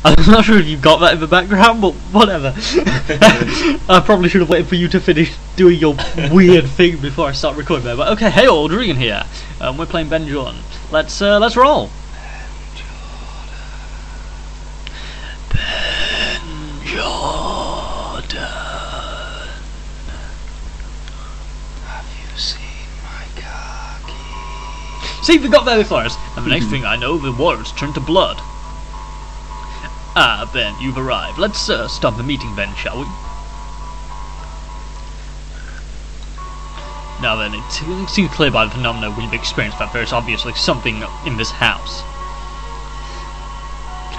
I'm not sure if you got that in the background, but whatever. I probably should have waited for you to finish doing your weird thing before I start recording there. But okay, hey all, Dregan here. We're playing Ben Jordan. Let's roll. Ben Jordan. Have you seen my car keys? See, we got there before us, and the next thing I know, the words turn to blood. Ah, Ben, you've arrived. Let's start the meeting then, shall we? Now then, it seems clear by the phenomena we've experienced that there's obviously something in this house.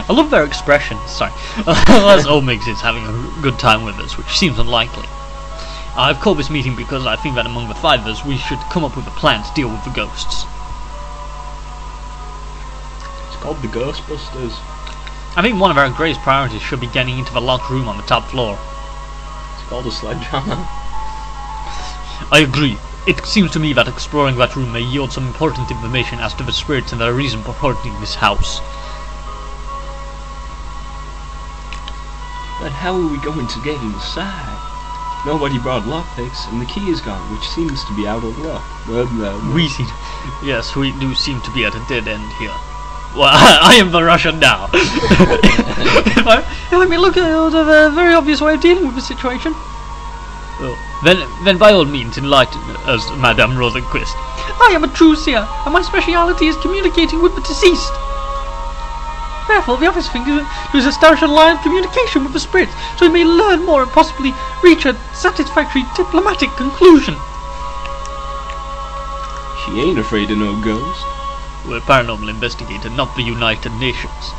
I love their expressions, sorry. Unless old Miggs is having a good time with us, which seems unlikely. I've called this meeting because I think that among the five of us we should come up with a plan to deal with the ghosts. It's called the Ghostbusters. I think one of our greatest priorities should be getting into the locked room on the top floor. It's called a sledgehammer. I agree. It seems to me that exploring that room may yield some important information as to the spirits and their reason for haunting this house. But how are we going to get inside? Nobody brought lockpicks, and the key is gone, which seems to be out of luck. Yes, we do seem to be at a dead end here. Well, I am the Russian now. If I may look at a very obvious way of dealing with the situation. Oh. Then by all means enlighten us, Madame Rosenquist. I am a true seer, and my speciality is communicating with the deceased. Therefore, the obvious thing is to establish a line of communication with the spirits, so we may learn more and possibly reach a satisfactory diplomatic conclusion. She ain't afraid of no ghost. We're a paranormal investigator, not the United Nations.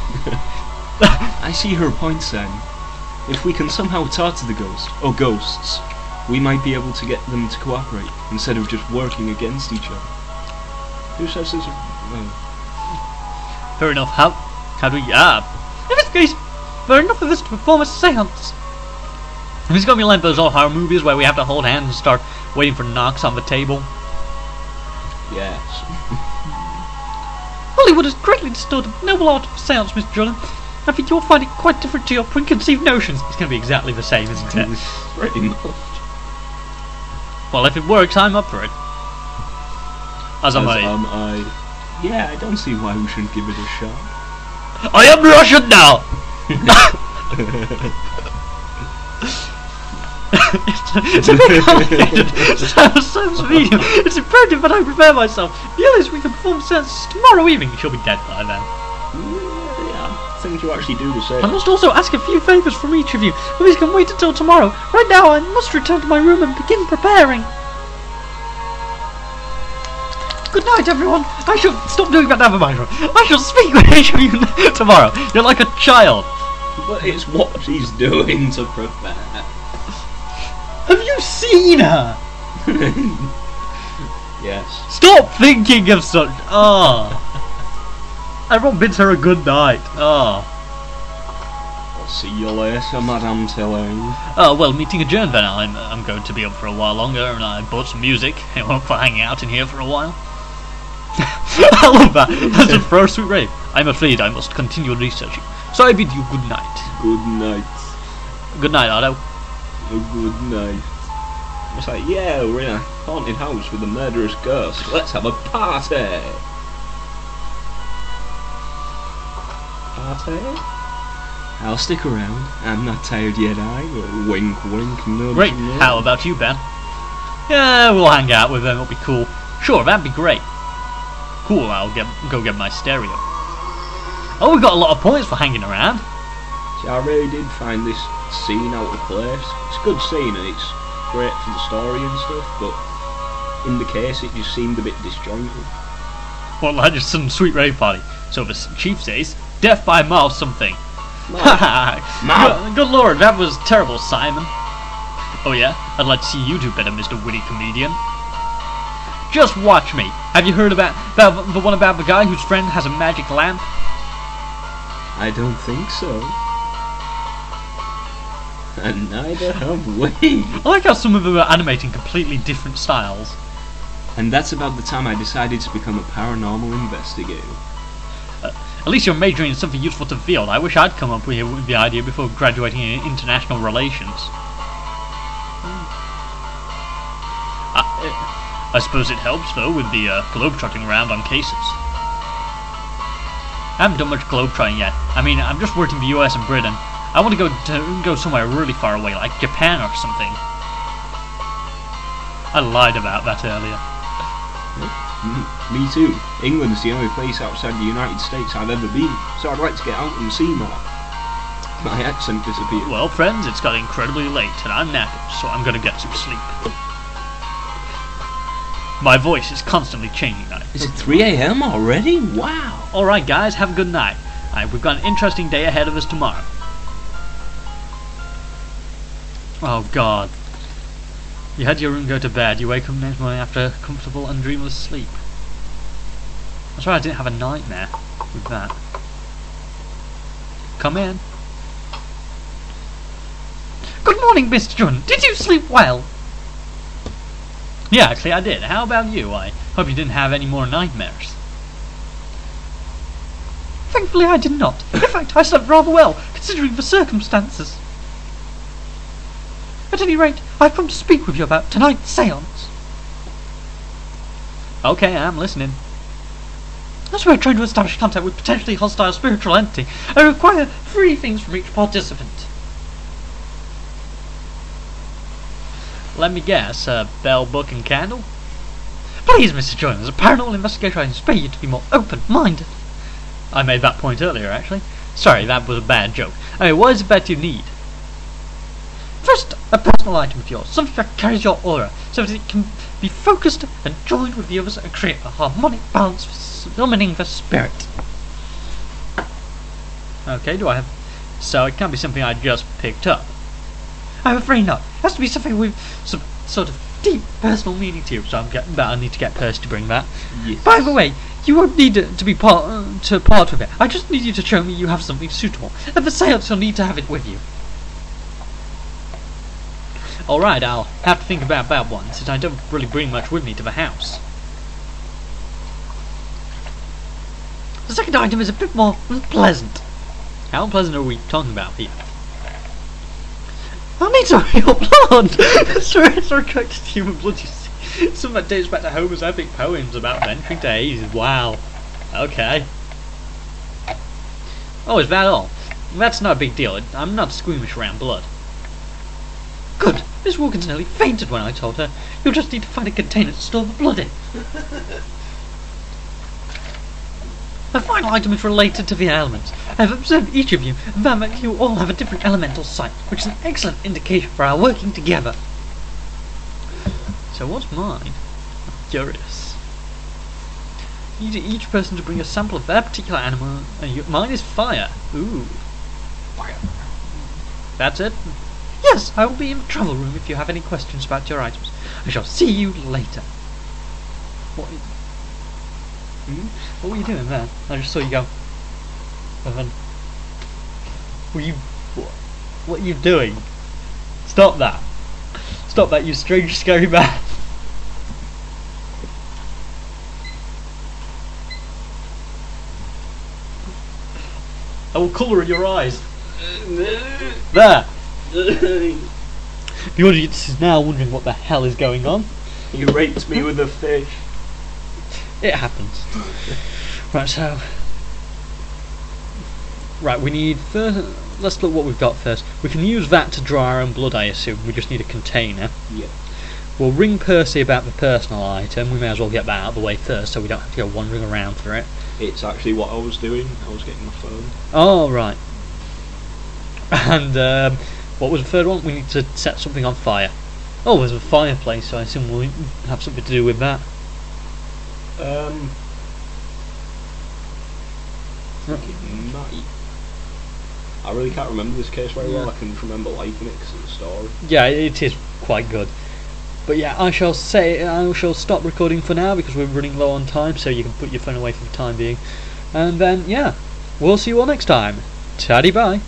I see her point, Sam. If we can somehow talk to the ghost, or ghosts, we might be able to get them to cooperate, instead of just working against each other. Who says this? Fair enough. How do we... in this case, fair enough of this to perform a seance. If it's going to be like those old horror movies where we have to hold hands and start waiting for knocks on the table. Yes. Hollywood has greatly distorted the noble art of seance, Mr. Jordan. I think you'll find it quite different to your preconceived notions. It's going to be exactly the same, isn't it? Pretty much. Well, if it works, I'm up for it. As am I. Yeah, I don't see why we shouldn't give it a shot. I am Russian now! It's a bit complicated. Sounds medium. It's imperative that I prepare myself. The earliest we can perform seances tomorrow evening. She'll be dead by then. Yeah, things you actually do the same. I must also ask a few favours from each of you, but these can wait until tomorrow. Right now, I must return to my room and begin preparing. Good night, everyone. I shall stop doing that now, mind. I shall speak with each of you tomorrow. You're like a child. But it's what she's doing to prepare. Have you seen her? Yes. Stop thinking of such. Everyone bids her a good night. I'll see you later, Madame Tilling. Well, meeting adjourned then. I'm going to be up for a while longer, and I bought some music. I won't for hanging out in here for a while. I love that. That's a first sweet rave. I'm afraid I must continue researching. So I bid you good night. Good night. Good night, Otto. Good night. It's like, yeah, we're in a haunted house with a murderous ghost. Let's have a party. Party? I'll stick around. I'm not tired yet, wink, wink, nudge. Great. How about you, Ben? Yeah, we'll hang out with them. It'll be cool. Sure, that'd be great. Cool. I'll go get my stereo. Oh, we got a lot of points for hanging around. See, I really did find this scene out of place. It's a good scene and it's great for the story and stuff, but in the case it just seemed a bit disjointed. Well, I just some sweet rave party. So the chief says, death by mouth something. Good lord, that was terrible, Simon. Oh yeah? I'd like to see you do better, Mr. Witty Comedian. Just watch me. Have you heard about the one about the guy whose friend has a magic lamp? I don't think so. And neither have we. I like how some of them are animating completely different styles. And that's about the time I decided to become a paranormal investigator. At least you're majoring in something useful to the field. I wish I'd come up with the idea before graduating in international relations. I suppose it helps, though, with the globe-trotting around on cases. I haven't done much globe-trotting yet. I mean, I'm just working the US and Britain. I want to go somewhere really far away, like Japan or something. I lied about that earlier. Me too. England's the only place outside the United States I've ever been, so I'd like to get out and see more. My accent disappeared. Well, friends, it's got incredibly late, and I'm knackered, so I'm gonna get some sleep. My voice is constantly changing now. Is it 3 AM already? Wow! Alright guys, have a good night. We've got an interesting day ahead of us tomorrow. Oh god. You head to your room and go to bed. You wake up next morning after a comfortable and dreamless sleep. That's why I didn't have a nightmare with that. Come in. Good morning, Mr. Jordan. Did you sleep well? Yeah, actually I did. How about you? I hope you didn't have any more nightmares. Thankfully I did not. In fact, I slept rather well, considering the circumstances. At any rate, I've come to speak with you about tonight's seance. Okay, I'm listening. As we're trying to establish contact with potentially hostile spiritual entity, I require 3 things from each participant. Let me guess, bell, book and candle? Please, Mr. Jones, as a paranormal investigator I inspire you to be more open-minded. I made that point earlier, actually. Sorry, that was a bad joke. Anyway, what is it that you need? First, a personal item of yours, something that carries your aura, so that it can be focused and joined with the others and create a harmonic balance for summoning the spirit. Okay, do I have... So it can't be something I just picked up. I'm afraid not. It has to be something with some sort of deep personal meaning to you, so I need to get Percy to bring that. Yes. By the way, you won't need to be part of it. I just need you to show me you have something suitable. At the seance, you'll need to have it with you. Alright, I'll have to think about that one, since I don't really bring much with me to the house. The second item is a bit more pleasant. How pleasant are we talking about here? I need some real blood! It's restricted human blood, you see. Some that dates back to Homer's epic poems about venturing to Hades. Wow. Okay. Oh, is that all? That's not a big deal. I'm not squeamish around blood. Good. Miss Wilkins nearly fainted when I told her. You'll just need to find a container to store the blood in. The final item is related to the elements. I have observed each of you and found that you all have a different elemental site, which is an excellent indication for our working together. So what's mine? I'm curious. You need each person to bring a sample of their particular animal, and mine is fire. Ooh. Fire. That's it? Yes, I will be in the travel room if you have any questions about your items. I shall see you later. What were you doing there? I just saw you go. And then, what are you doing? Stop that! Stop that, you strange, scary man! I will colour in your eyes. There. The audience is now wondering what the hell is going on. You raped me with a fish. It happens. Right, so... Right, we need... Let's look what we've got first. We can use that to draw our own blood, I assume. We just need a container. Yeah. We'll ring Percy about the personal item. We may as well get that out of the way first, so we don't have to go wandering around for it. It's actually what I was doing. I was getting my phone. Oh, right. And, what was the third one? We need to set something on fire. Oh, there's a fireplace, so I assume we'll have something to do with that. Night. I really can't remember this case very well. I can remember liking it because of the story. Yeah, it is quite good. But yeah, I shall stop recording for now because we're running low on time, so you can put your phone away for the time being. And then, yeah, we'll see you all next time. Taddy bye.